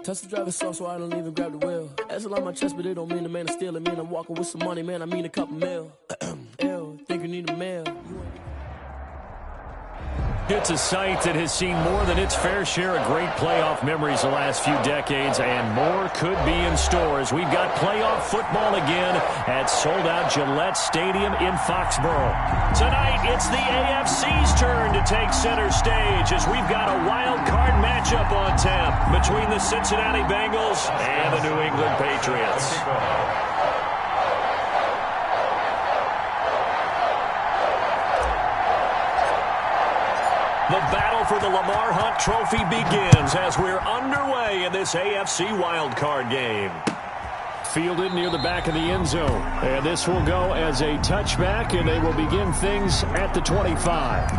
Touch the driver's soft so I don't even grab the wheel. That's a lot on my chest, but it don't mean the man is stealing. Mean I'm walking with some money, man, I mean a couple mil. Ew, think you need a mail. It's a site that has seen more than its fair share of great playoff memories the last few decades, and more could be in store as we've got playoff football again at sold-out Gillette Stadium in Foxborough. Tonight, it's the AFC's turn to take center stage as we've got a wild card matchup on tap between the Cincinnati Bengals and the New England Patriots. The battle for the Lamar Hunt Trophy begins as we're underway in this AFC wildcard game. Fielded near the back of the end zone. And this will go as a touchback, and they will begin things at the 25.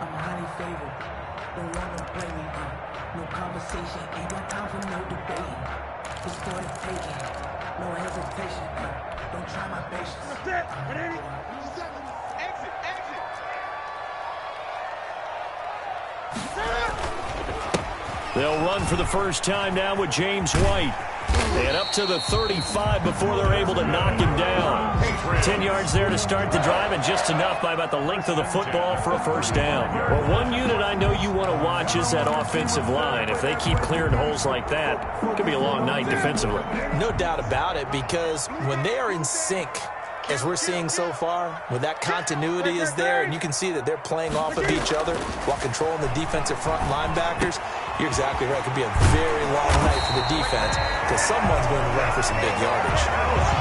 I'm highly favored. Don't want to play me. No conversation. Ain't got time for no debating. It's for the taking. No hesitation. Don't try my patience. What's that? Exit. They'll run for the first time now with James White. And up to the 35 before they're able to knock him down. 10 yards there to start the drive, and just enough by about the length of the football for a first down. Well, one unit I know you want to watch is that offensive line. If they keep clearing holes like that, it could be a long night defensively. No doubt about it, because when they are in sync, as we're seeing so far, when that continuity is there, and you can see that they're playing off of each other while controlling the defensive front linebackers, you're exactly right. It could be a very long night for the defense because someone's going to run for some big yardage.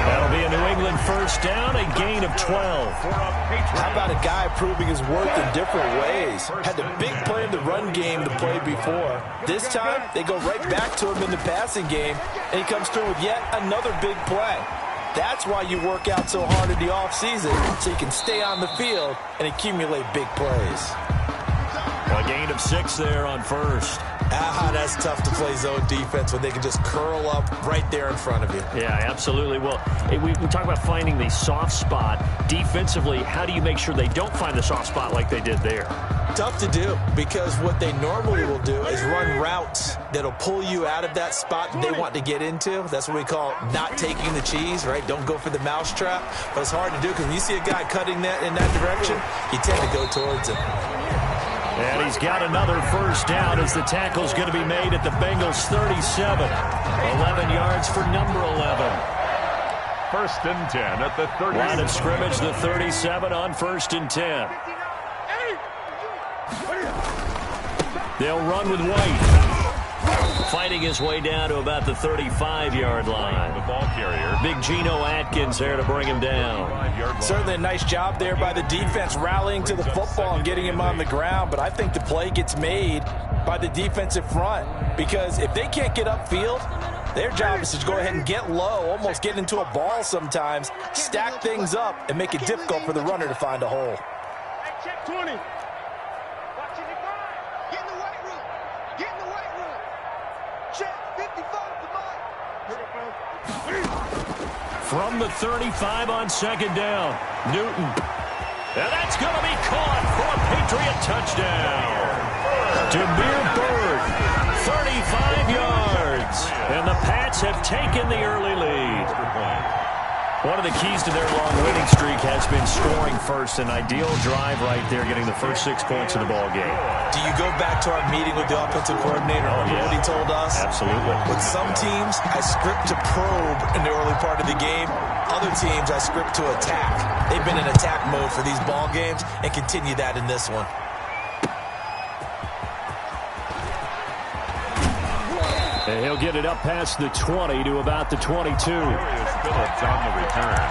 That'll be a New England first down, a gain of 12. How about a guy proving his worth in different ways? Had the big play in the run game to play before. This time, they go right back to him in the passing game, and he comes through with yet another big play. That's why you work out so hard in the offseason, so you can stay on the field and accumulate big plays. A gain of 6 there on first. That's tough to play zone defense when they can just curl up right there in front of you. Yeah, absolutely. Well, hey, we talk about finding the soft spot. Defensively, how do you make sure they don't find the soft spot like they did there? Tough to do, because what they normally will do is run routes that'll pull you out of that spot that they want to get into. That's what we call not taking the cheese, right? Don't go for the mousetrap. But it's hard to do because when you see a guy cutting that in that direction, you tend to go towards him. And he's got another first down as the tackle's going to be made at the Bengals' 37. 11 yards for number 11. First and 10 at the 30. Line of scrimmage, the 37 on first and 10. They'll run with White. Fighting his way down to about the 35-yard line. The ball carrier. Big Geno Atkins there to bring him down. Certainly a nice job there by the defense rallying to the football and getting him on the ground, but I think the play gets made by the defensive front because if they can't get upfield, their job is to go ahead and get low, almost get into a ball sometimes, stack things up, and make it difficult for the runner to find a hole. Check 20. Watching the guard. Get in the weight room. Get in the weight room. Check 55 to mine. From the 35 on second down, Newton. And that's going to be caught for a Patriot touchdown. Demir Bird, 35 yards. And the Pats have taken the early lead. One of the keys to their long winning streak has been scoring first. An ideal drive right there, getting the first 6 points of the ball game. Do you go back to our meeting with the offensive coordinator? Remember what he told us? Absolutely. With some teams, I script to probe in the early part of the game. Other teams, I script to attack. They've been in attack mode for these ball games and continue that in this one. And he'll get it up past the 20 to about the 22. Phillips on the return.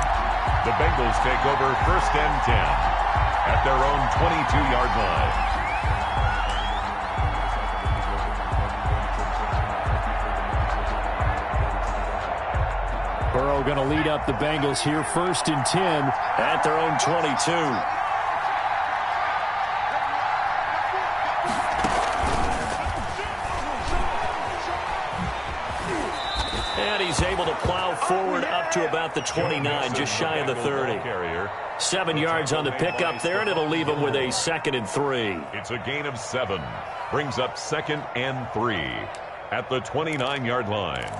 The Bengals take over 1st and 10 at their own 22-yard line. Burrow going to lead up the Bengals here, 1st and 10 at their own 22. And he's able to plow forward up to about the 29, just shy of the 30. 7 yards on the pickup there, and it'll leave him with a 2nd and 3. It's a gain of 7. Brings up 2nd and 3 at the 29-yard line.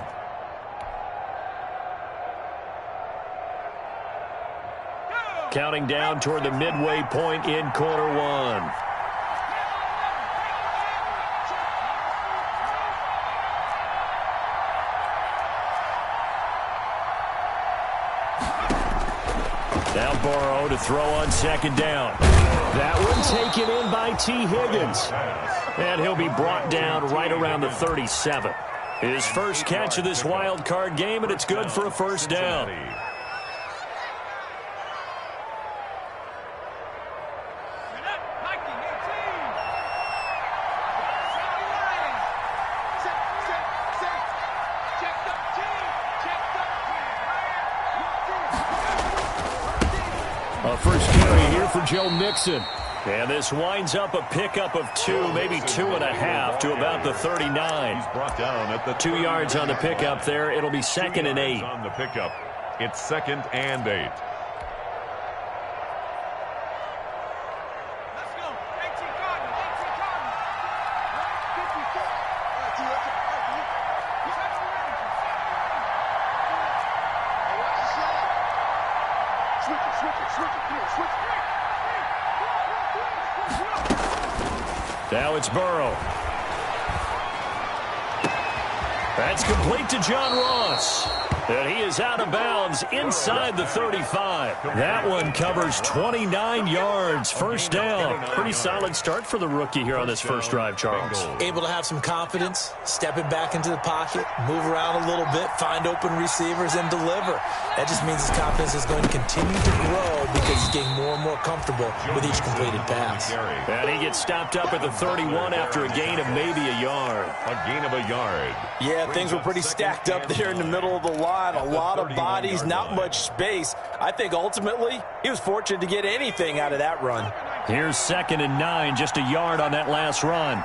Counting down toward the midway point in quarter one. Now Burrow to throw on 2nd down. That one taken in by T. Higgins. And he'll be brought down right around the 37. His first catch of this wild card game, and it's good for a 1st down. First carry here for Joe Mixon. And this winds up a pickup of 2, maybe 2.5 to about the 39. He's brought down at the 2 yards on the pickup there. It'll be 2nd and 8. On the pickup, it's 2nd and 8. Now it's Burrow. That's complete to John Ross. And he is out of bounds inside the 35. That one covers 29 yards. 1st down. Pretty solid start for the rookie here on this first drive, Charles. Able to have some confidence, stepping back into the pocket, move around a little bit, find open receivers, and deliver. That just means his confidence is going to continue to grow because he's getting more and more comfortable with each completed pass. And he gets stopped up at the 31 after a gain of maybe a yard. A gain of a yard. Yeah, things were pretty stacked up there in the middle of the line. A lot of bodies, not much space. I think ultimately he was fortunate to get anything out of that run. Here's 2nd and 9, just a yard on that last run.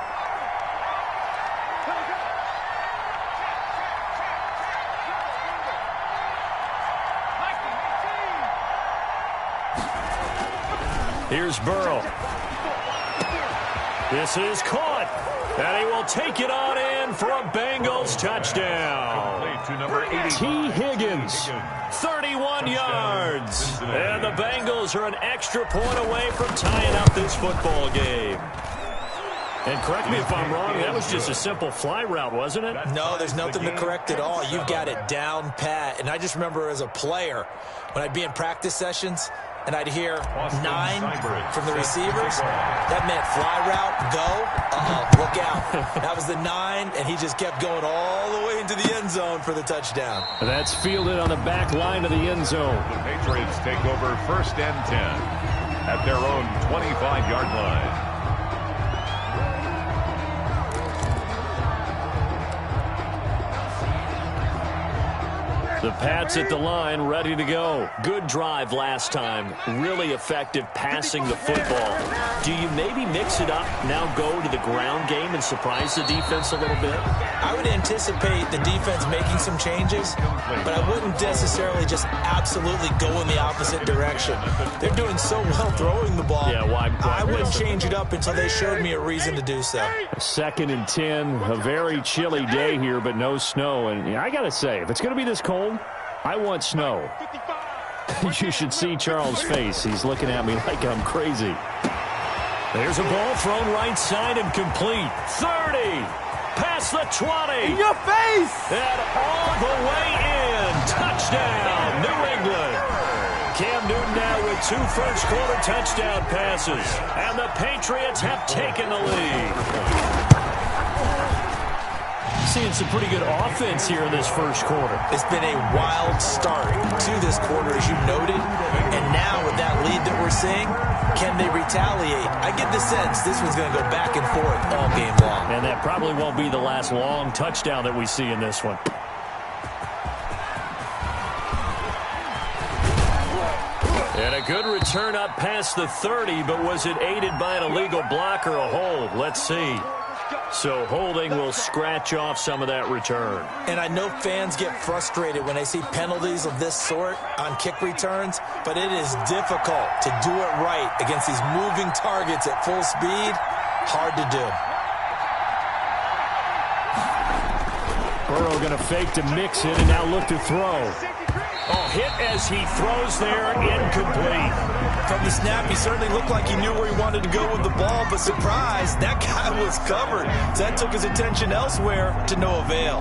Here's Burrow. This is caught. And he will take it on in for a Bengals touchdown. To number 80. T. Higgins, 31 yards. And the Bengals are an extra point away from tying up this football game. And correct me if I'm wrong, that was just a simple fly route, wasn't it? No, there's nothing to correct at all. You've got it down pat. And I just remember as a player, when I'd be in practice sessions, and I'd hear 9 from the receivers, that meant fly route, go, look out. That was the 9, and he just kept going all the way into the end zone for the touchdown. That's fielded on the back line of the end zone. The Patriots take over 1st and 10 at their own 25-yard line. The Pats at the line, ready to go. Good drive last time. Really effective passing the football. Do you maybe mix it up, now go to the ground game and surprise the defense a little bit? I would anticipate the defense making some changes, but I wouldn't necessarily just absolutely go in the opposite direction. They're doing so well throwing the ball. Yeah, why I wouldn't change it up until they showed me a reason to do so. 2nd and 10, a very chilly day here, but no snow. And I got to say, if it's going to be this cold, I want snow. You should see Charles' face. He's looking at me like I'm crazy. There's a ball thrown right side and complete. 30, past the 20. In your face! And all the way in. Touchdown, New England. Cam Newton now with 2 first-quarter touchdown passes. And the Patriots have taken the lead. Seeing some pretty good offense here in this first quarter. It's been a wild start to this quarter, as you noted. And now with that lead that we're seeing, can they retaliate? I get the sense this one's going to go back and forth all game long. And that probably won't be the last long touchdown that we see in this one. And a good return up past the 30, but was it aided by an illegal block or a hold? Let's see. So holding will scratch off some of that return. And I know fans get frustrated when they see penalties of this sort on kick returns, but it is difficult to do it right against these moving targets at full speed. Hard to do. Burrow going to fake to mix it and now look to throw. Oh, hit as he throws there, incomplete. From the snap, he certainly looked like he knew where he wanted to go with the ball, but surprise, that guy was covered. So that took his attention elsewhere to no avail.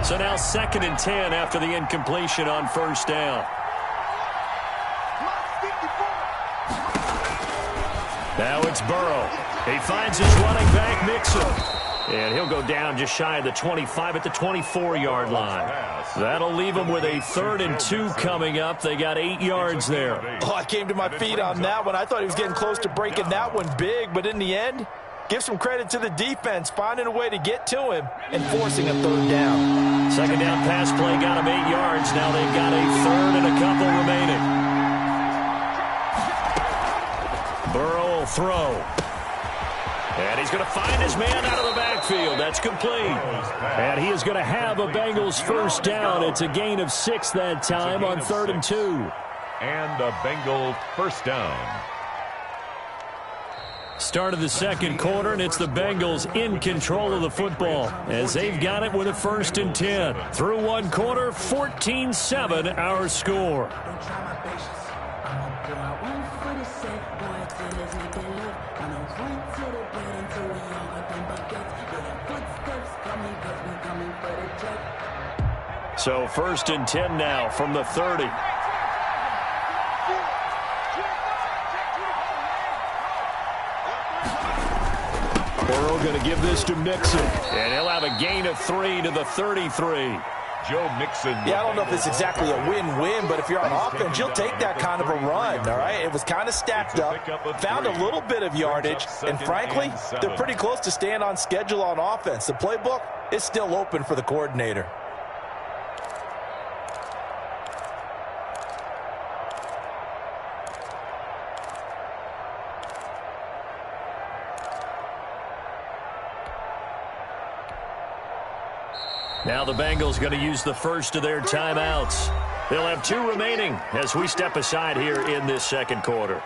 So now 2nd and 10 after the incompletion on first down. Now it's Burrow. He finds his running back, Mixon. And he'll go down just shy of the 25 at the 24-yard line. That'll leave him with a 3rd and 2 coming up. They got 8 yards there. Oh, I came to my feet on that one. I thought he was getting close to breaking that one big, but in the end, give some credit to the defense, finding a way to get to him and forcing a 3rd down. 2nd down pass play got him 8 yards. Now they've got a 3rd and a couple remaining. Burrow will throw. And he's going to find his man out of the backfield. That's complete. And he is going to have a Bengals first down. It's a gain of 6 that time on 3rd and 2. And a Bengal first down. Start of the second quarter, and it's the Bengals in control of the football as they've got it with a 1st and 10. Through one quarter, 14-7 our score. So 1st and 10 now from the 30. Burrow going to give this to Mixon. And he'll have a gain of 3 to the 33. Joe Mixon. Yeah, I don't know if it's exactly a win-win, but if you're on offense, you'll take that kind of a run, all right? It was kind of stacked up, found a little bit of yardage, and frankly, they're pretty close to staying on schedule on offense. The playbook is still open for the coordinator. Now the Bengals going to use the first of their timeouts. They'll have 2 remaining as we step aside here in this second quarter.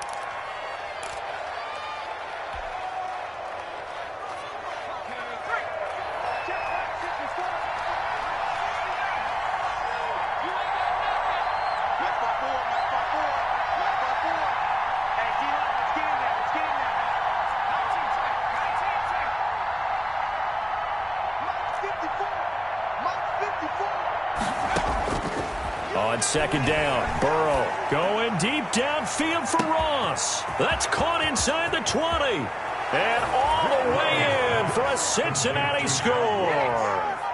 On 2nd down, Burrow going deep downfield for Ross. That's caught inside the 20. And all the way in for a Cincinnati score.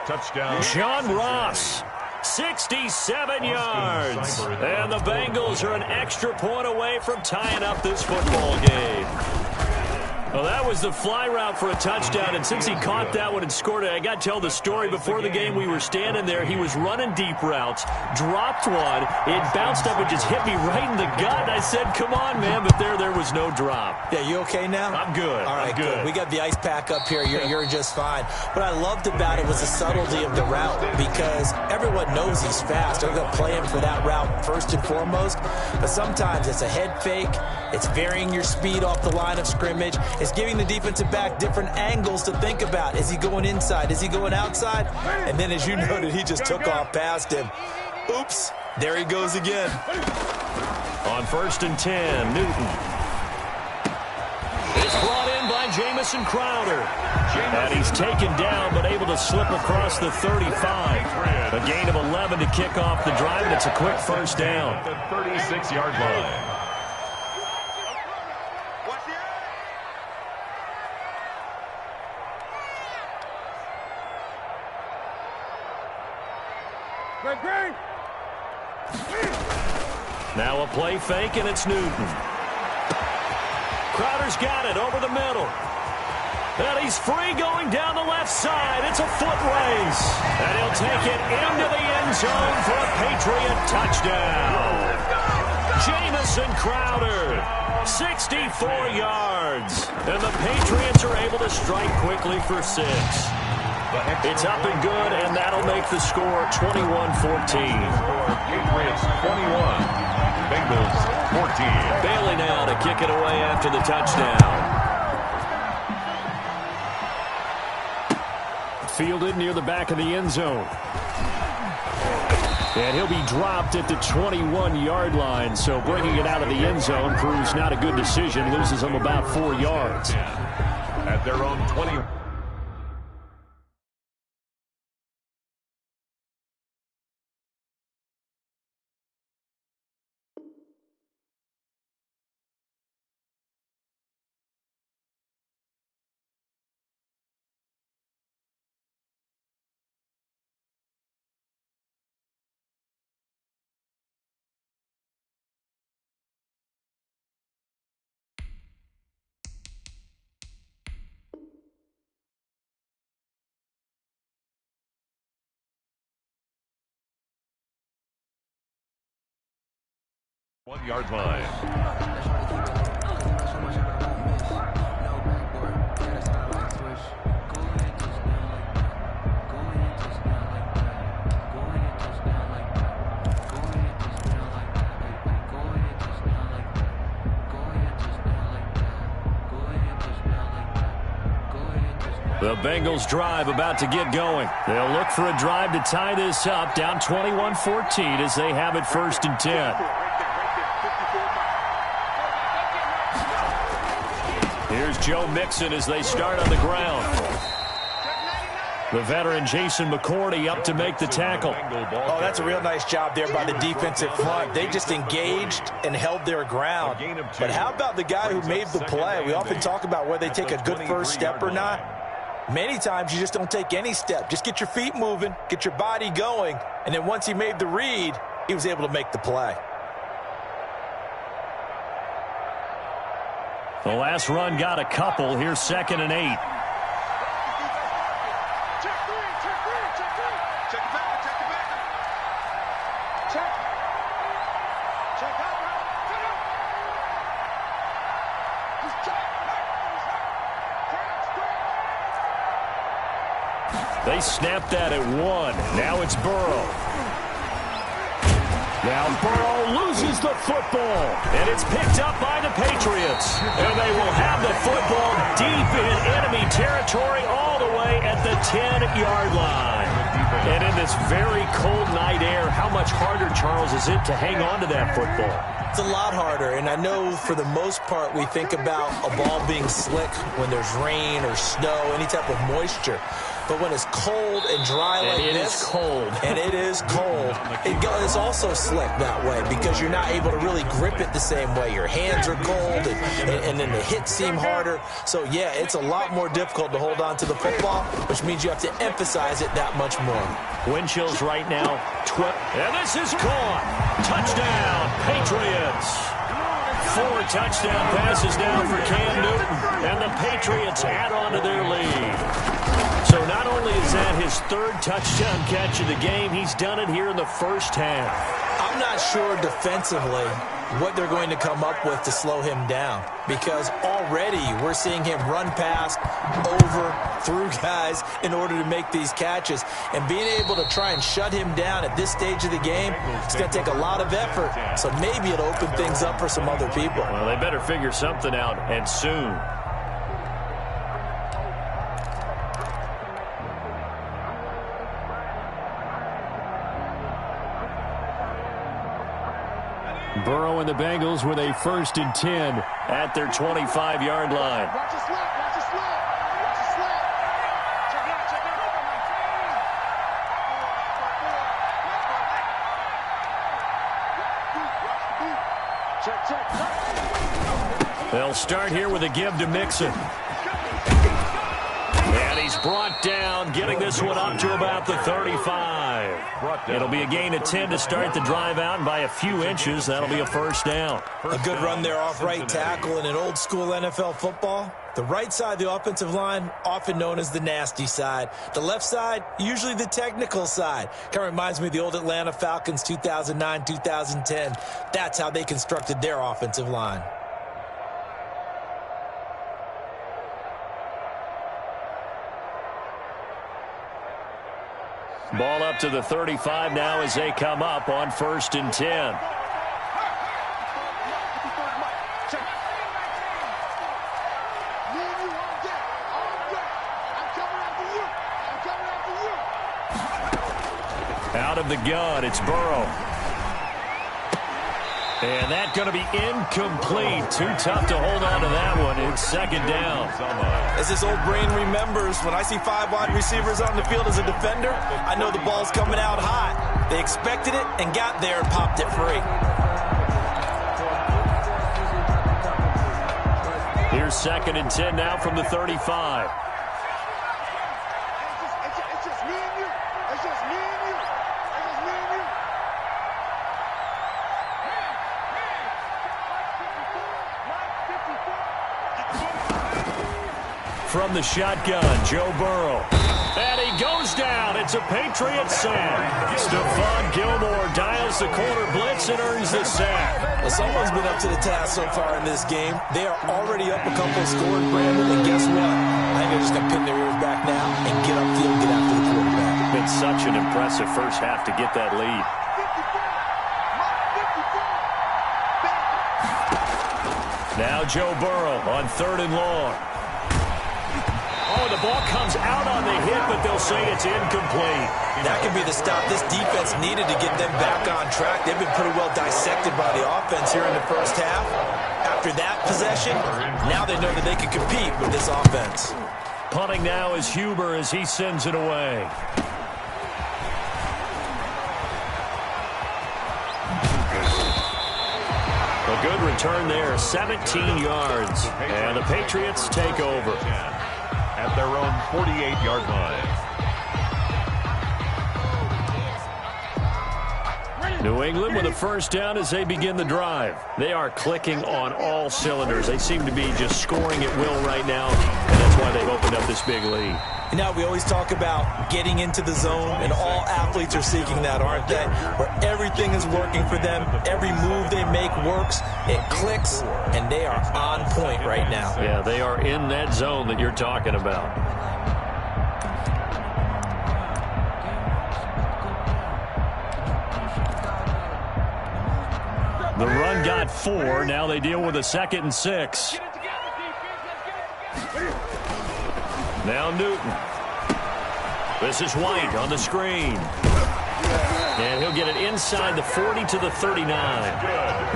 Touchdown. John Ross, 67 yards. And the Bengals are an extra point away from tying up this football game. was the fly route for a touchdown, and since he caught that one and scored it, I got to tell the story. Before the game, we were standing there. He was running deep routes, dropped one. It bounced up and just hit me right in the gut. And I said, come on, man, but there was no drop. Yeah, you okay now? I'm good. All right, I'm good. We got the ice pack up here. You're just fine. What I loved about it was the subtlety of the route, because everyone knows he's fast. They're going to play him for that route first and foremost. But sometimes it's a head fake. It's varying your speed off the line of scrimmage. It's giving the defensive back different angles to think about. Is he going inside? Is he going outside? And then, as you noted, he just took off past him. Oops. There he goes again. On 1st and 10, Newton. It's brought in by Jamison Crowder. And he's taken down, but able to slip across the 35. A gain of 11 to kick off the drive, and it's a quick first down. The 36-yard line. Now a play fake, and it's Newton. Crowder's got it over the middle. And he's free going down the left side. It's a foot race. And he'll take it into the end zone for a Patriot touchdown. Jamison Crowder, 64 yards. And the Patriots are able to strike quickly for 6. It's up and good, and that'll make the score 21-14. Patriots 21, Bengals 14. Bailey now to kick it away after the touchdown. Fielded near the back of the end zone. And he'll be dropped at the 21-yard line, so bringing it out of the end zone proves not a good decision. Loses them about 4 yards. At their own 20. One-yard line. The Bengals drive about to get going. They'll look for a drive to tie this up, down 21-14 as they have it 1st and 10. Here's Joe Mixon as they start on the ground. The veteran Jason McCourty up to make the tackle. Oh, that's a real nice job there by the defensive front. They just engaged and held their ground. But how about the guy who made the play? We often talk about whether they take a good first step or not. Many times you just don't take any step. Just get your feet moving, get your body going, and then once he made the read, he was able to make the play. The last run got a couple. Here's 2nd and 8. Check 3, check 3. Check it back, check it back. Check. Check out, bro. Check out. Just check. They snapped that at 1. Now it's Burrow. Now Burrow loses the football, and it's picked up by the Patriots. And they will have the football deep in enemy territory all the way at the 10-yard line. And in this very cold night air, how much harder, Charles, is it to hang on to that football? It's a lot harder, and I know for the most part we think about a ball being slick when there's rain or snow, any type of moisture. But when it's cold and dry like this, it is cold, it's also slick that way because you're not able to really grip it the same way. Your hands are cold, and then the hits seem harder. So, yeah, it's a lot more difficult to hold on to the football, which means you have to emphasize it that much more. Wind chills right now, and this is caught. Touchdown, Patriots. 4 touchdown passes now for Cam Newton, and the Patriots add on to their lead. So not only is that his 3rd touchdown catch of the game, he's done it here in the first half. I'm not sure defensively what they're going to come up with to slow him down, because already we're seeing him run past, over, through guys in order to make these catches. And being able to try and shut him down at this stage of the game, it's going to take a lot of effort. So maybe it'll open things up for some other people. Well, they better figure something out, and soon. Burrow and the Bengals with a 1st and 10 at their 25-yard line. Watch it slip, watch it slip, watch it slip. Check it out, check it out. Check. They'll start here with a give to Mixon. And he's brought down, getting this one up to about the 35. It'll be a gain of 10 to start the drive out, and by a few inches, that'll be a 1st down. A good run there off right tackle in an old-school NFL football. The right side of the offensive line, often known as the nasty side. The left side, usually the technical side. Kind of reminds me of the old Atlanta Falcons 2009-2010. That's how they constructed their offensive line. Ball up to the 35 now as they come up on 1st and 10. Out of the gun, it's Burrow. And that's going to be incomplete. Too tough to hold on to that one. It's 2nd down. As this old brain remembers, when I see 5 wide receivers on the field as a defender, I know the ball's coming out hot. They expected it and got there and popped it free. Here's 2nd and 10 now from the 35. It's just me and you. It's just me and you. It's just me and you. From the shotgun, Joe Burrow. And he goes down. It's a Patriot sack. Stephon Gilmore dials the corner blitz and earns the sack. Well, someone's been up to the task so far in this game. They are already up a couple of scores, Brandon, and guess what? I think they're just going to pin their ears back now and get upfield, get after the quarterback. Been such an impressive first half to get that lead. Now Joe Burrow on 3rd and long. Oh, the ball comes out on the hit, but they'll say it's incomplete. That could be the stop this defense needed to get them back on track. They've been pretty well dissected by the offense here in the first half. After that possession, now they know that they can compete with this offense. Punting now is Huber as he sends it away. A good return there, 17 yards. And the Patriots take over at their own 48-yard line. New England with a 1st down as they begin the drive. They are clicking on all cylinders. They seem to be just scoring at will right now, and that's why they've opened up this big lead. You know, we always talk about getting into the zone, and all athletes are seeking that, aren't they? Where everything is working for them, every move they make works, it clicks, and they are on point right now. Yeah, they are in that zone that you're talking about. The run got 4. Now they deal with a 2nd and 6. Now Newton. This is White on the screen. And he'll get it inside the 40 to the 39.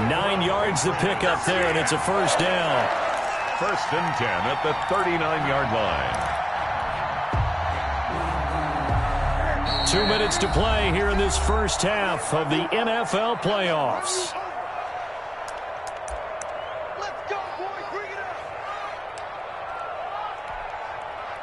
9 yards to pick up there, and it's a 1st down. 1st and 10 at the 39-yard line. 2 minutes to play here in this first half of the NFL playoffs.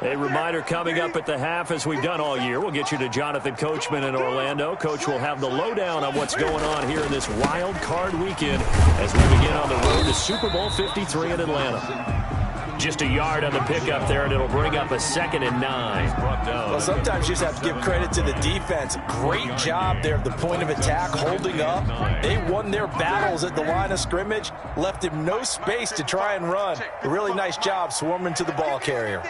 A reminder coming up at the half, as we've done all year. We'll get you to Jonathan Coachman in Orlando. Coach will have the lowdown on what's going on here in this wild card weekend as we begin on the road to Super Bowl 53 in Atlanta. Just a yard on the pickup there, and it'll bring up a 2nd and 9. Well, sometimes you just have to give credit to the defense. Great job there at the point of attack, holding up. They won their battles at the line of scrimmage, left him no space to try and run. A really nice job swarming to the ball carrier.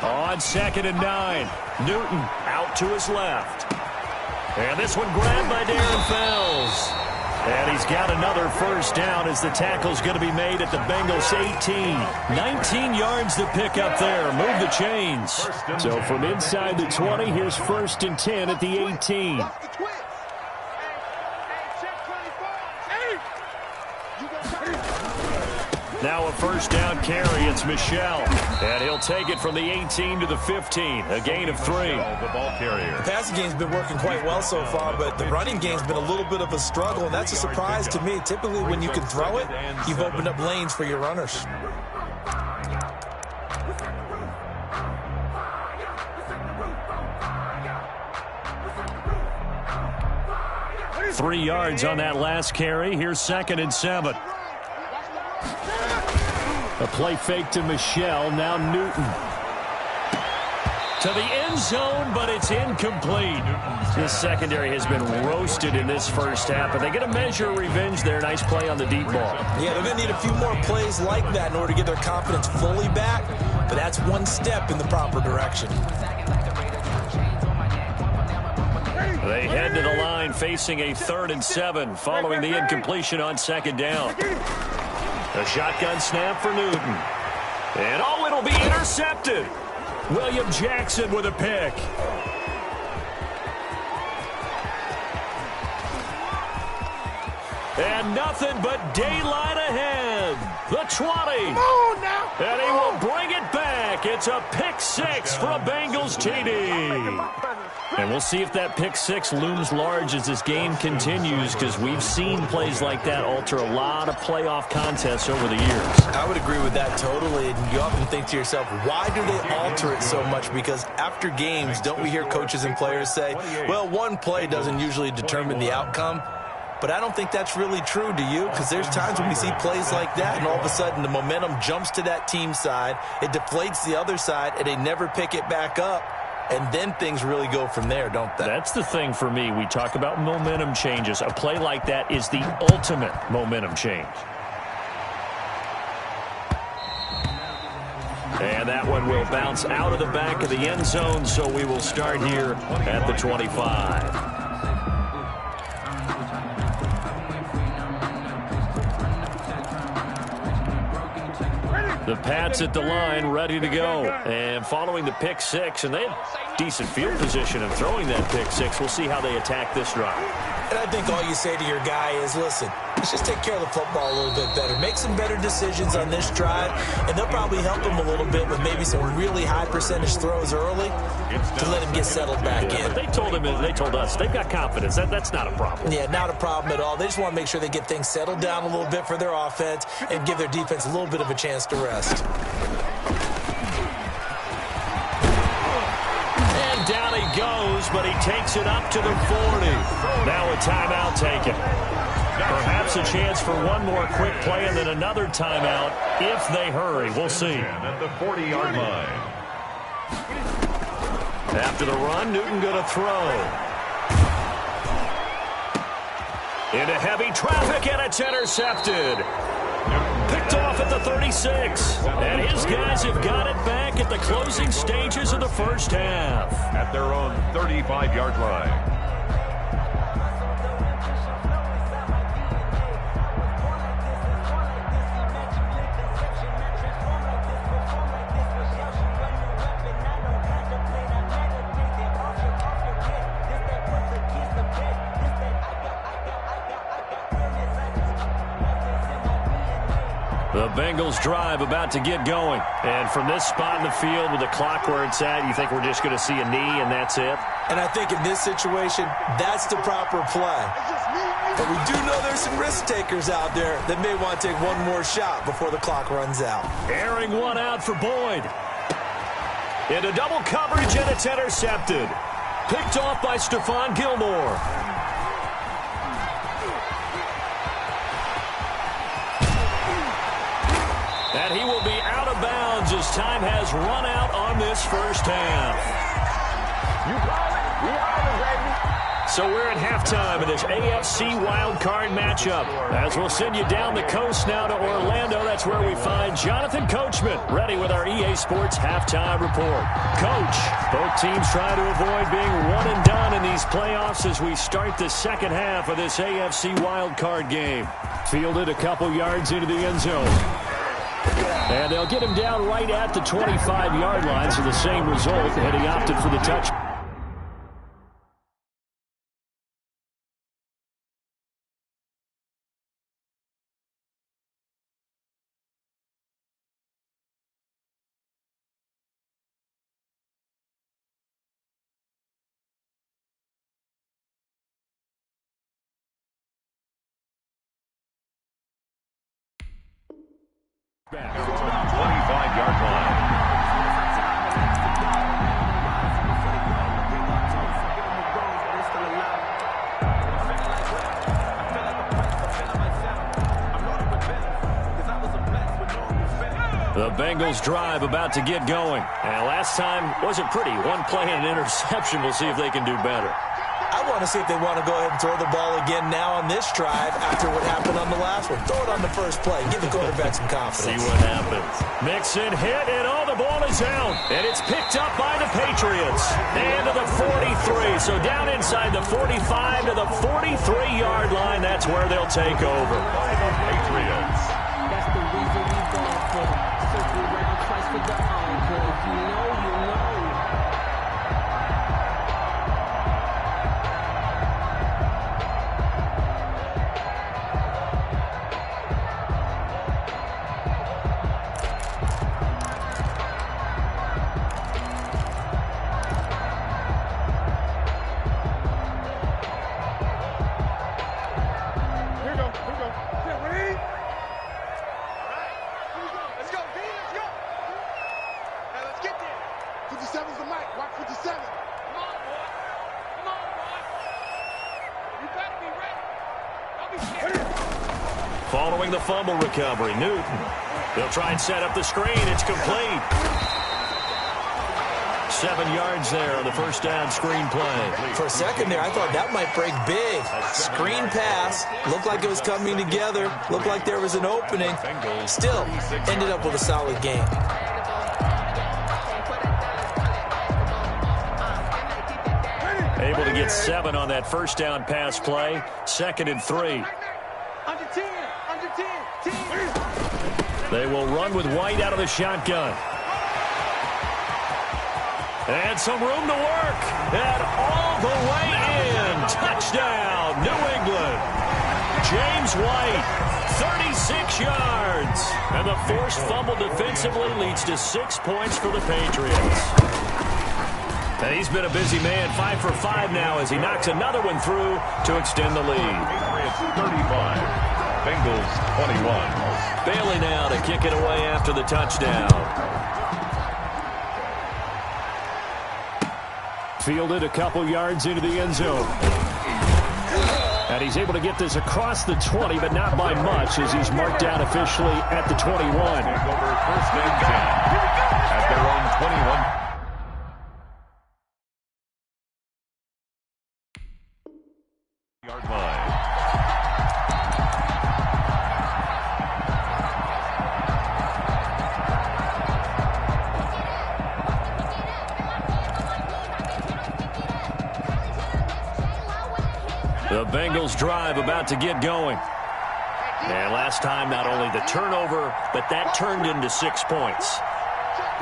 On 2nd and 9, Newton out to his left. And this one grabbed by Darren Fells. And he's got another first down as the tackle's going to be made at the Bengals 18. 19 yards to pick up there. Move the chains. So from inside the 20, here's 1st and 10 at the 18. Now a first down carry. It's Michel. And he'll take it from the 18 to the 15. A gain of 3. The ball carrier. The passing game's been working quite well so far, but the running game's been a little bit of a struggle, and that's a surprise to me. Typically, when you can throw it, you've opened up lanes for your runners. Three yards on that last carry. Here's 2nd and 7. A play fake to Michel. Now Newton. To the end zone, but it's incomplete. This secondary has been roasted in this first half, but they get a measure of revenge there. Nice play on the deep ball. Yeah, they're going to need a few more plays like that in order to get their confidence fully back, but that's one step in the proper direction. They head to the line facing a 3rd and 7 following the incompletion on 2nd down. A shotgun snap for Newton. And it'll be intercepted. William Jackson with a pick. And nothing but daylight ahead. The 20. Come on now. And he will bring it back. It's a pick 6 for a Bengals TD. And we'll see if that pick 6 looms large as this game continues, because we've seen plays like that alter a lot of playoff contests over the years. I would agree with that totally. And you often think to yourself, why do they alter it so much? Because after games, don't we hear coaches and players say, well, one play doesn't usually determine the outcome? But I don't think that's really true, do you? Because there's times when we see plays like that, and all of a sudden the momentum jumps to that team side, it deflates the other side, and they never pick it back up. And then things really go from there, don't they? That's the thing for me. We talk about momentum changes. A play like that is the ultimate momentum change. And that one will bounce out of the back of the end zone, so we will start here at the 25. The Pats at the line, ready to go. And following the pick 6, and they had decent field position in throwing that pick 6. We'll see how they attack this drive. And I think all you say to your guy is, listen, let's just take care of the football a little bit better. Make some better decisions on this drive, and they'll probably help him a little bit with maybe some really high percentage throws early to let him get settled back in. But they told us they've got confidence. That's not a problem. Yeah, not a problem at all. They just want to make sure they get things settled down a little bit for their offense and give their defense a little bit of a chance to rest. Down he goes, but he takes it up to the 40. Now a timeout taken. Perhaps a chance for one more quick play and then another timeout if they hurry. We'll see. At the 40-yard line. After the run, Newton going to throw. Into heavy traffic, and it's intercepted. Picked off at the 36. And his guys have got it back at the closing stages of the first half. At their own 35-yard line. The Bengals drive about to get going. And from this spot in the field with the clock where it's at, you think we're just going to see a knee and that's it? And I think in this situation, that's the proper play. But we do know there's some risk takers out there that may want to take one more shot before the clock runs out. Airing one out for Boyd. Into double coverage, and it's intercepted. Picked off by Stephon Gilmore. And he will be out of bounds as time has run out on this first half. You call it? We are the baby. So we're at halftime in this AFC wildcard matchup. As we'll send you down the coast now to Orlando, that's where we find Jonathan Coachman, ready with our EA Sports halftime report. Coach, both teams try to avoid being one and done in these playoffs as we start the second half of this AFC wildcard game. Fielded a couple yards into the end zone. And they'll get him down right at the 25-yard line, so the same result, and he opted for the touch. Back. 25-yard line. The Bengals drive about to get going. And last time wasn't pretty. One play and an interception. We'll see if they can do better. I want to see if they want to go ahead and throw the ball again now on this drive after what happened on the last one. Throw it on the first play. Give the quarterback some confidence. See what happens. Mixon hit, and the ball is out. And it's picked up by the Patriots. And to the 43. So down inside the 45 to the 43-yard line. That's where they'll take over. Patriots. That's the reason we ball for. Circle right twice with the encore. If you know, you know. Following the fumble recovery, Newton. They'll try and set up the screen. It's complete. 7 yards there on the first down screen play. For a second there, I thought that might break big. Screen pass. Looked like it was coming together. Looked like there was an opening. Still, ended up with a solid game. Able to get 7 on that first down pass play. 2nd and 3. Under 10. Under 10. 10. They will run with White out of the shotgun. And some room to work. And all the way in. Touchdown, New England. James White, 36 yards. And the forced fumble defensively leads to 6 points for the Patriots. And he's been a busy man, 5 for 5 now as he knocks another one through to extend the lead. Patriots 35. Bengals 21. Bailey now to kick it away after the touchdown. Fielded a couple yards into the end zone. And he's able to get this across the 20, but not by much as he's marked down officially at the 21. Take over first and 10 at their own 21. Yard line. The Bengals drive about to get going. And last time, not only the turnover, but that turned into 6 points.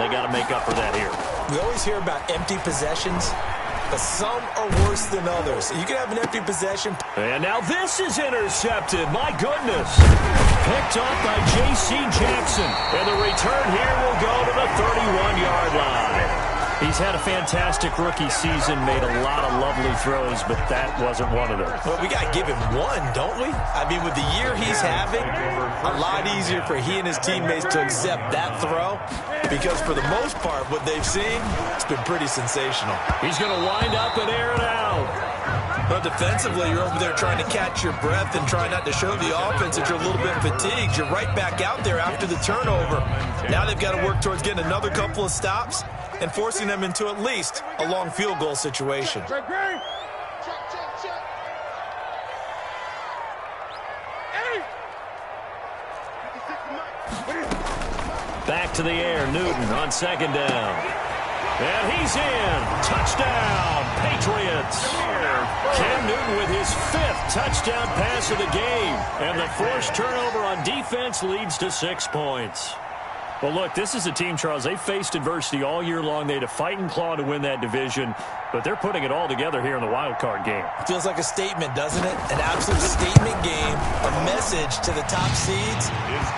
They got to make up for that here. We always hear about empty possessions, but some are worse than others. You can have an empty possession. And now this is intercepted. My goodness. Picked off by J.C. Jackson. And the return here will go to the 31-yard line. He's had a fantastic rookie season, made a lot of lovely throws, but that wasn't one of them. Well, we got to give him one, don't we? I mean, with the year he's having, a lot easier for he and his teammates to accept that throw because for the most part, what they've seen, it's been pretty sensational. He's going to wind up and air it out. But defensively, you're over there trying to catch your breath and try not to show the offense that you're a little bit fatigued. You're right back out there after the turnover. Now they've got to work towards getting another couple of stops and forcing them into at least a long field goal situation. Back to the air, Newton on second down. And he's in. Touchdown, Patriots. Cam Newton with his 5th touchdown pass of the game. And the forced turnover on defense leads to 6 points. Well, look, this is a team, Charles, they faced adversity all year long. They had to fight and claw to win that division, but they're putting it all together here in the wild card game. Feels like a statement, doesn't it? An absolute statement game, a message to the top seeds.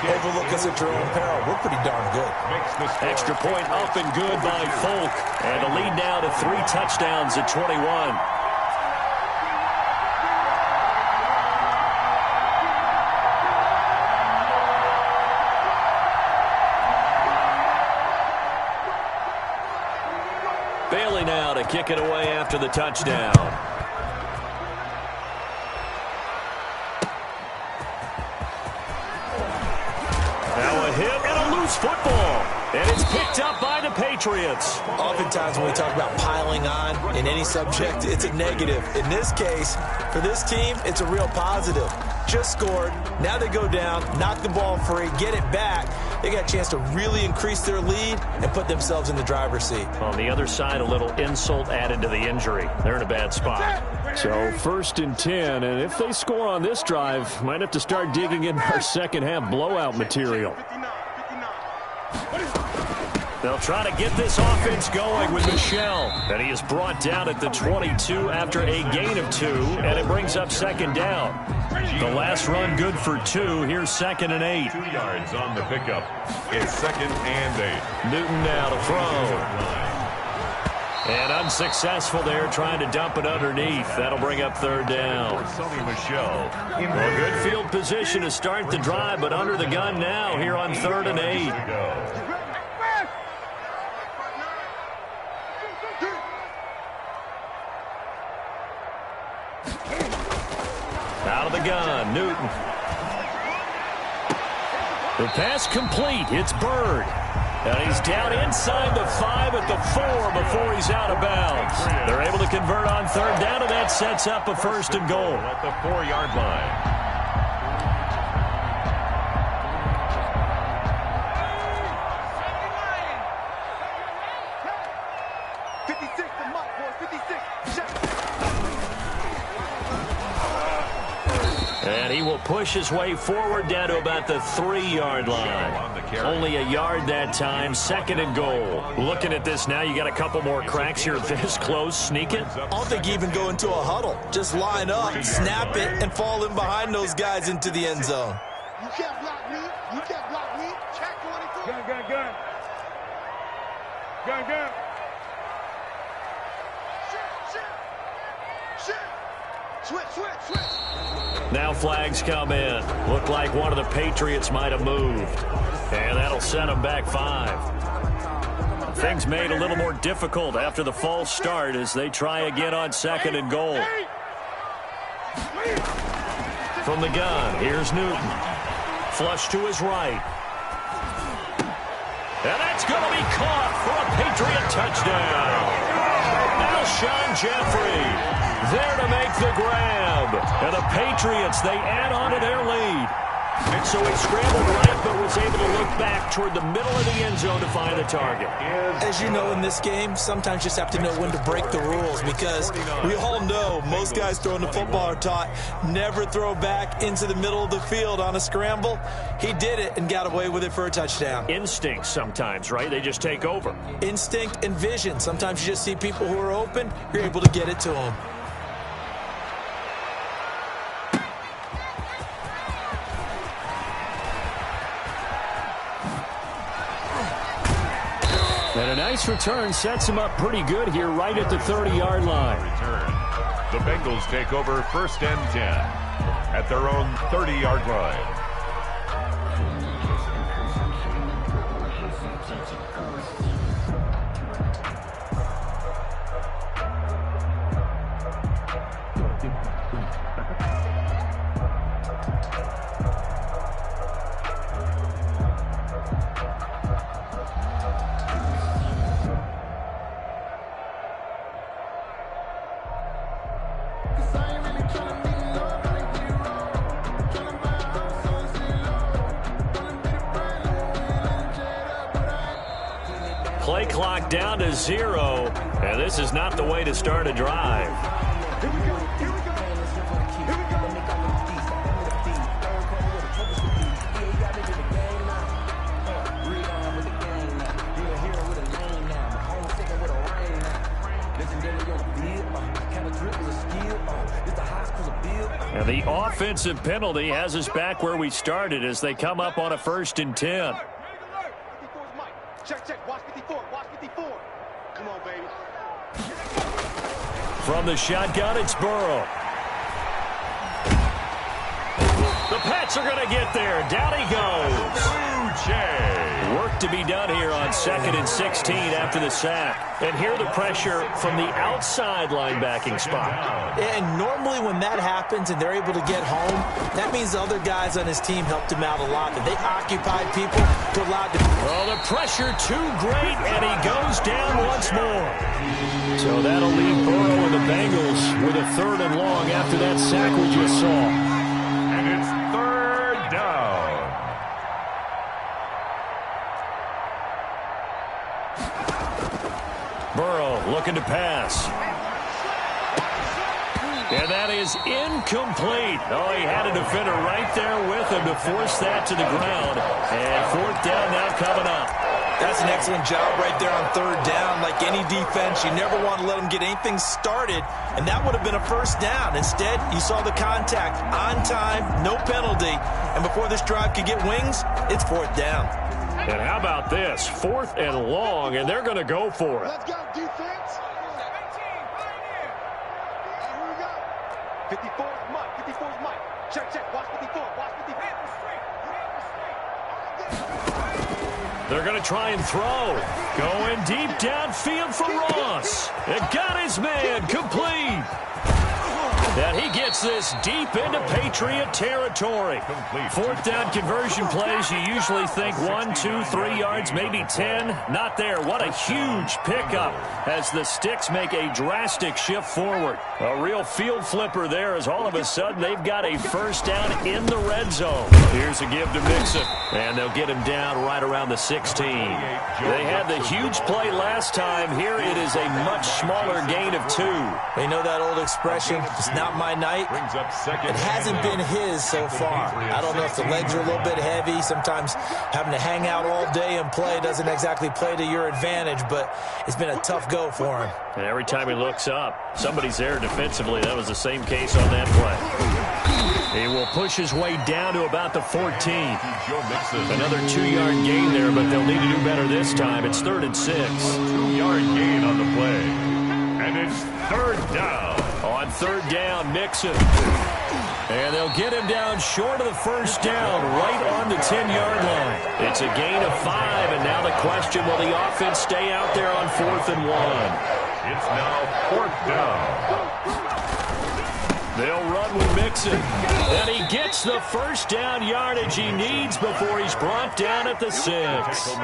Overlook us at your own peril. We're pretty darn good. Extra point up and good by Folk. And the lead now to 3 touchdowns at 21. Bailey now to kick it away after the touchdown. Now a hit and a loose football. And it's picked up by the Patriots. Oftentimes when we talk about piling on in any subject, it's a negative. In this case, for this team, it's a real positive. Just scored. Now they go down, knock the ball free, get it back. They got a chance to really increase their lead and put themselves in the driver's seat. On the other side, a little insult added to the injury. They're in a bad spot. So 1st and 10, and if they score on this drive, might have to start digging in our second half blowout material. They'll try to get this offense going with Michel. And he is brought down at the 22 after a gain of 2, and it brings up second down. The last run good for 2. Here's 2nd and 8. 2 yards on the pickup. It's 2nd and 8. Newton now to throw. And unsuccessful there, trying to dump it underneath. That'll bring up 3rd down. Well, good field position to start the drive, but under the gun now here on 3rd and 8. Out of the gun, Newton. The pass complete. It's Bird. And he's down inside the 5 at the 4 before he's out of bounds. They're able to convert on 3rd down, and that sets up a 1st and goal. At the 4-yard line. And he will push his way forward down to about the 3-yard line. Only a yard that time, 2nd and goal. Looking at this now, you got a couple more cracks here this close. Sneak it. I don't think you even go into a huddle. Just line up, snap it, and fall in behind those guys into the end zone. You can't block me. You can't block me. Check 22. Gun, gun, gun. Gun, gun. Shit. Switch. Now flags come in. Looked like one of the Patriots might have moved. And that'll set them back 5. Things made a little more difficult after the false start as they try again on 2nd and goal. From the gun, here's Newton. Flush to his right. And that's going to be caught for a Patriot touchdown. Alshon Jeffrey there to make the grab. And the Patriots, they add on to their lead. And so he scrambled right, but was able to look back toward the middle of the end zone to find the target. As you know, in this game, sometimes you just have to know when to break the rules because we all know most guys throwing the football are taught never throw back into the middle of the field on a scramble. He did it and got away with it for a touchdown. Instinct sometimes, right? They just take over. Instinct and vision. Sometimes you just see people who are open, you're able to get it to them. And a nice return sets him up pretty good here right at the 30-yard line. Return. The Bengals take over 1st and 10 at their own 30-yard line. Play clock down to 0, and this is not the way to start a drive. Here we go. Here we go. Here we go. And the offensive penalty has us back where we started as they come up on a 1st and 10. Check, check. Watch 54. Watch 54. Come on, baby. From the shotgun, it's Burrow. The Pats are going to get there. Down he goes. Work to be done here on 2nd and 16 after the sack. And here the pressure from the outside linebacking spot. And normally when that happens and they're able to get home, that means the other guys on his team helped him out a lot. That they occupied people to allow them. Well, the pressure too great, and he goes down once more. So that'll leave Burrow and the Bengals with a 3rd and long after that sack we just saw. And it's 3rd down. Burrow looking to pass. And that is incomplete. Oh, he had a defender right there with him to force that to the ground. And 4th down now coming up. That's an excellent job right there on 3rd down. Like any defense, you never want to let them get anything started, and that would have been a 1st down. Instead, you saw the contact on time, no penalty, and before this drive could get wings, it's 4th down. And how about this? 4th and long, and they're going to go for it. Let's go, defense. 17, right here. Here we go. 54 is Mike. 54 is Mike. Check, check. Watch 54. Watch 54. They're going to try and throw. Going deep downfield for Ross. It got his man complete. And he gets this deep into Patriot territory. 4th down conversion plays, you usually think 1, 2, 3 yards, maybe 10. Not there. What a huge pickup as the Sticks make a drastic shift forward. A real field flipper there as all of a sudden they've got a 1st down in the red zone. Here's a give to Mixon. And they'll get him down right around the 16. They had the huge play last time. Here it is a much smaller gain of 2. They know that old expression, it's not my night. It hasn't been his so far. I don't know if the legs are a little bit heavy. Sometimes having to hang out all day and play doesn't exactly play to your advantage, but it's been a tough go for him. And every time he looks up, somebody's there defensively. That was the same case on that play. He will push his way down to about the 14. Another 2-yard gain there, but they'll need to do better this time. It's 3rd and 6. 2-yard gain on the play. And it's 3rd down. On 3rd down, Mixon. And they'll get him down short of the 1st down, right on the 10-yard line. It's a gain of 5, and now the question, will the offense stay out there on 4th and 1? It's now 4th down. They'll run with Mixon. And he gets the 1st down yardage he needs before he's brought down at the 6.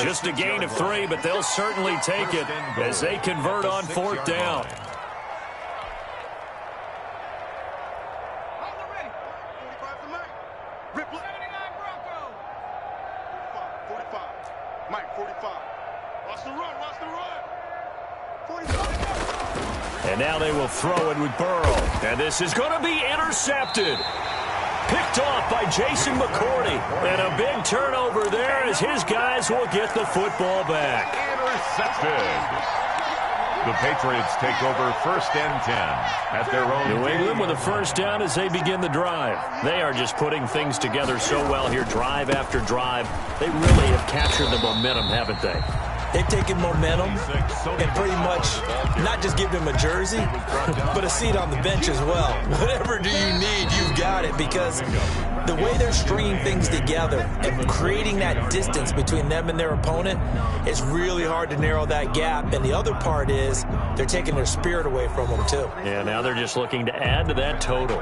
Just a gain of 3, but they'll certainly take it as they convert on 4th down. And now they will throw it with Burrow. And this is going to be intercepted. Picked off by Jason McCourty. And a big turnover there as his guys will get the football back. Intercepted. The Patriots take over 1st and 10 at their own. New England with a 1st down as they begin the drive. They are just putting things together so well here, drive after drive. They really have captured the momentum, haven't they? They've taken momentum and pretty much not just give him a jersey, but a seat on the bench as well. Whatever do you need, you've got it, because the way they're stringing things together and creating that distance between them and their opponent, it's really hard to narrow that gap. And the other part is they're taking their spirit away from them too. Yeah, now they're just looking to add to that total.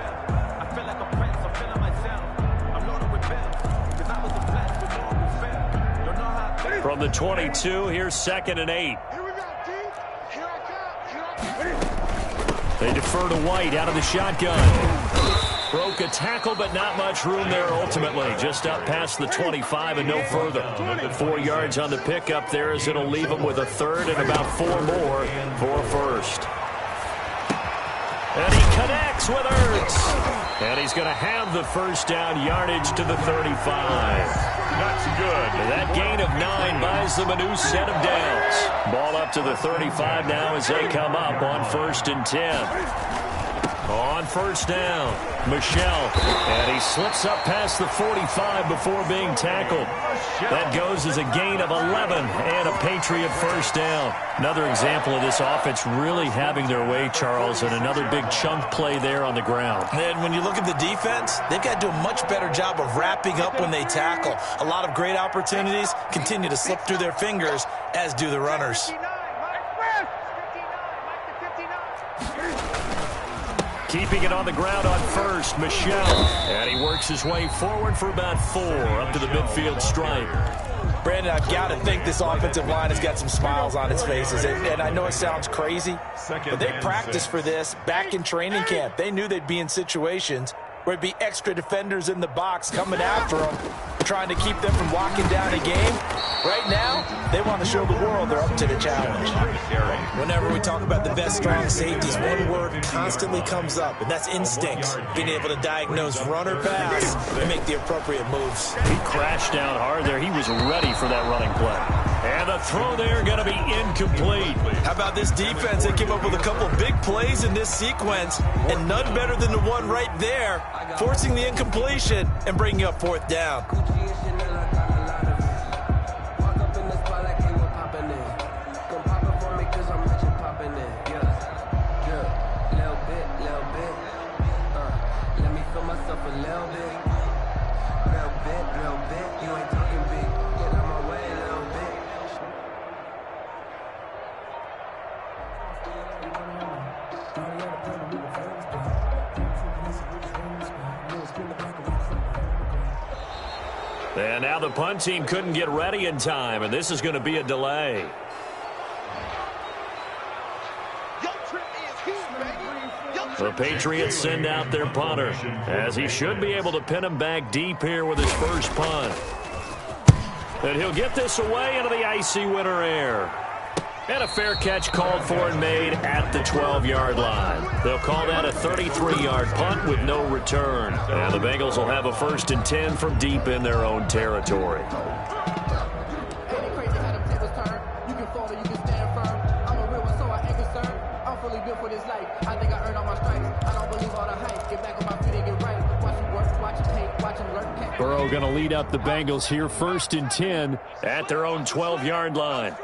From the 22, here's 2nd and 8. They defer to White out of the shotgun. Broke a tackle, but not much room there ultimately. Just up past the 25 and no further. 4 yards on the pickup there, as it'll leave them with a third and about 4 more for a first. And he connects with Ertz. And he's going to have the first down yardage to the 35. That's good. That gain of 9 buys them a new set of downs. Ball up to the 35 now as they come up on 1st and 10. On first down, Michel, and he slips up past the 45 before being tackled. That goes as a gain of 11 and a Patriot first down. Another example of this offense really having their way, Charles, and another big chunk play there on the ground. And when you look at the defense, they've got to do a much better job of wrapping up when they tackle. A lot of great opportunities continue to slip through their fingers, as do the runners. Keeping it on the ground on first, Michel. And he works his way forward for about 4 up to the midfield stripe. Brandon, I've got to think this offensive line has got some smiles on its faces. And I know it sounds crazy, but they practiced for this back in training camp. They knew they'd be in situations where there'd be extra defenders in the box coming after them, trying to keep them from walking down a game. Right now, they want to show the world they're up to the challenge. Whenever we talk about the best strong safeties, one word constantly comes up, and that's instincts. Being able to diagnose run or pass and make the appropriate moves. He crashed down hard there. He was ready for that running play. And the throw there going to be incomplete. How about this defense? They came up with a couple big plays in this sequence, and none better than the one right there, forcing the incompletion and bringing up 4th down. And now the punt team couldn't get ready in time, and this is going to be a delay. The Patriots send out their punter, as he should be able to pin him back deep here with his first punt. And he'll get this away into the icy winter air. And a fair catch called for and made at the 12-yard line. They'll call that a 33-yard punt with no return. And the Bengals will have a 1st and 10 from deep in their own territory. Burrow going to lead up the Bengals here, 1st and 10 at their own 12-yard line.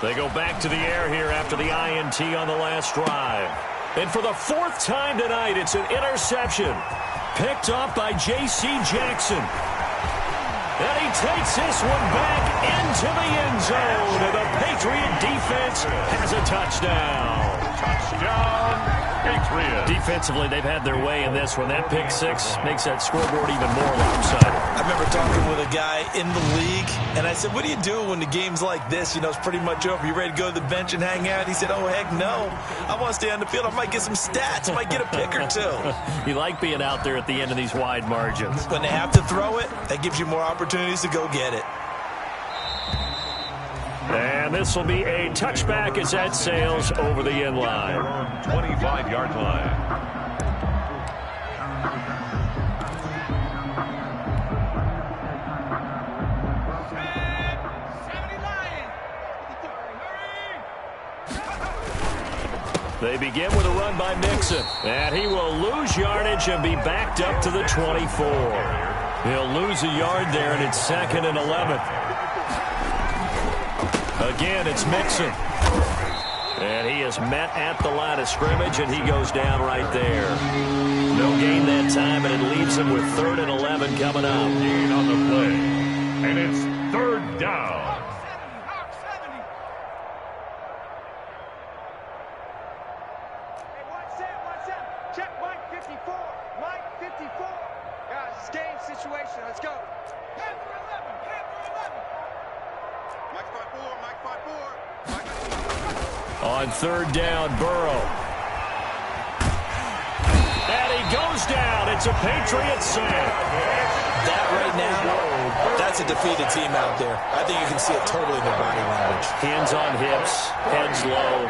They go back to the air here after the INT on the last drive. And for the 4th time tonight, it's an interception. Picked up by J.C. Jackson. And he takes this one back into the end zone. And the Patriot defense has a touchdown. Touchdown, Patriots. Defensively, they've had their way in this one. That pick 6 makes that scoreboard even more lopsided. I remember talking with a guy in the league, and I said, what do you do when the game's like this? You know, it's pretty much over. You ready to go to the bench and hang out? He said, oh, heck no. I want to stay on the field. I might get some stats. I might get a pick or 2. You like being out there at the end of these wide margins. When they have to throw it, that gives you more opportunities to go get it. And this will be a touchback as that sails over the end line. 25-yard line. They begin with a run by Mixon, and he will lose yardage and be backed up to the 24. He'll lose a yard there, and it's 2nd and 11. Again, it's Mixon. And he is met at the line of scrimmage, and he goes down right there. No gain that time, and it leaves him with 3rd and 11 coming up. Gain on the play, and it's 3rd down. Check Mike 54. Mike 54. Guys, it's game situation. Let's go. Panther 11. Panther 11. Mike 54. Mike 54. On 3rd down, Burrow. And he goes down. It's a Patriots sack. That right now, that's a defeated team out there. I think you can see it totally in their body language. Hands on hips, heads low.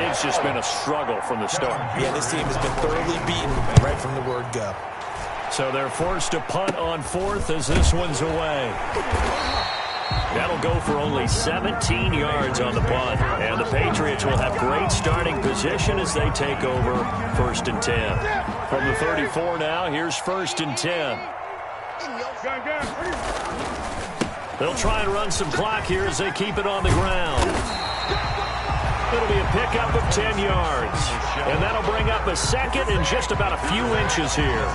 It's just been a struggle from the start. Yeah, this team has been thoroughly beaten right from the word go. So they're forced to punt on 4th as this one's away. That'll go for only 17 yards on the punt. And the Patriots will have great starting position as they take over 1st and 10. From the 34 now, here's 1st and 10. They'll try and run some clock here as they keep it on the ground. It'll be a pickup of 10 yards. And that'll bring up a 2nd and just about a few inches here.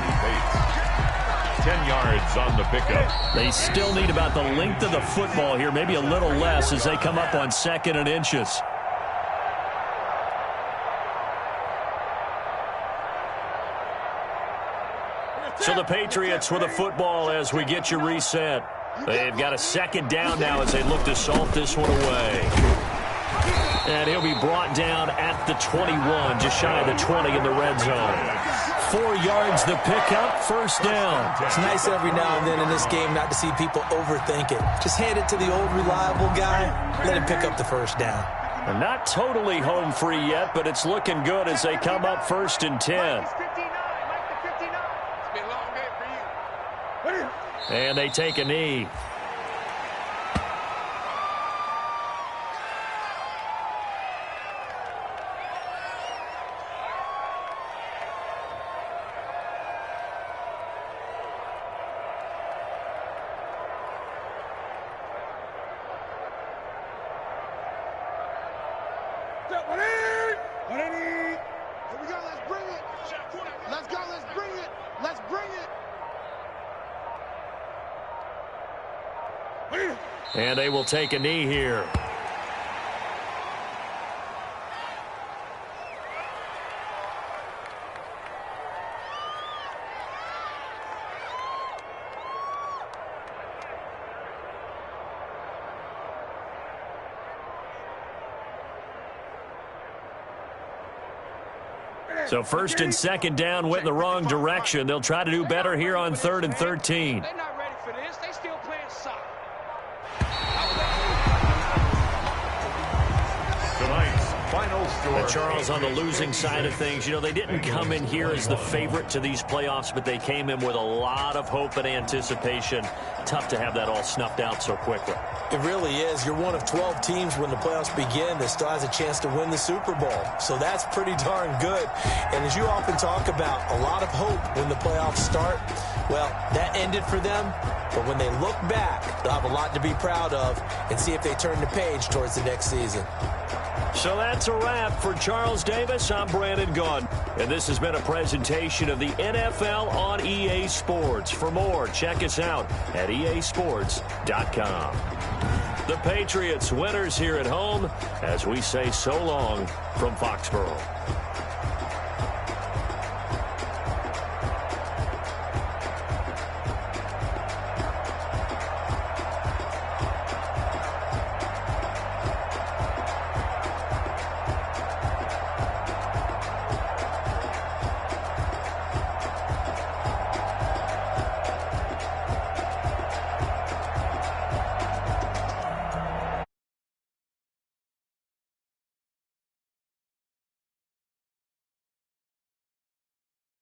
10 yards on the pickup. They still need about the length of the football here, maybe a little less as they come up on 2nd and inches. So the Patriots with a football as we get you reset. They've got a 2nd down now as they look to salt this one away. And he'll be brought down at the 21, just shy of the 20 in the red zone. 4 yards the pickup, 1st down. It's nice every now and then in this game not to see people overthink it. Just hand it to the old reliable guy, let him pick up the 1st down. And not totally home free yet, but it's looking good as they come up 1st and 10. And they take a knee. And they will take a knee here. So 1st and 2nd down went in the wrong direction. They'll try to do better here on 3rd and 13. They're not ready for this. They still playing soccer. Tonight's final score. And Charles, on the losing side of things, you know, they didn't come in here as the favorite to these playoffs, but they came in with a lot of hope and anticipation. Tough to have that all snuffed out so quickly. It really is. You're one of 12 teams when the playoffs begin that still has a chance to win the Super Bowl. So that's pretty darn good. And as you often talk about, a lot of hope when the playoffs start. Well, that ended for them. But when they look back, they'll have a lot to be proud of and see if they turn the page towards the next season. So that's a wrap for Charles Davis. I'm Brandon Gaudin. And this has been a presentation of the NFL on EA Sports. For more, check us out at easports.com. The Patriots winners here at home as we say so long from Foxborough.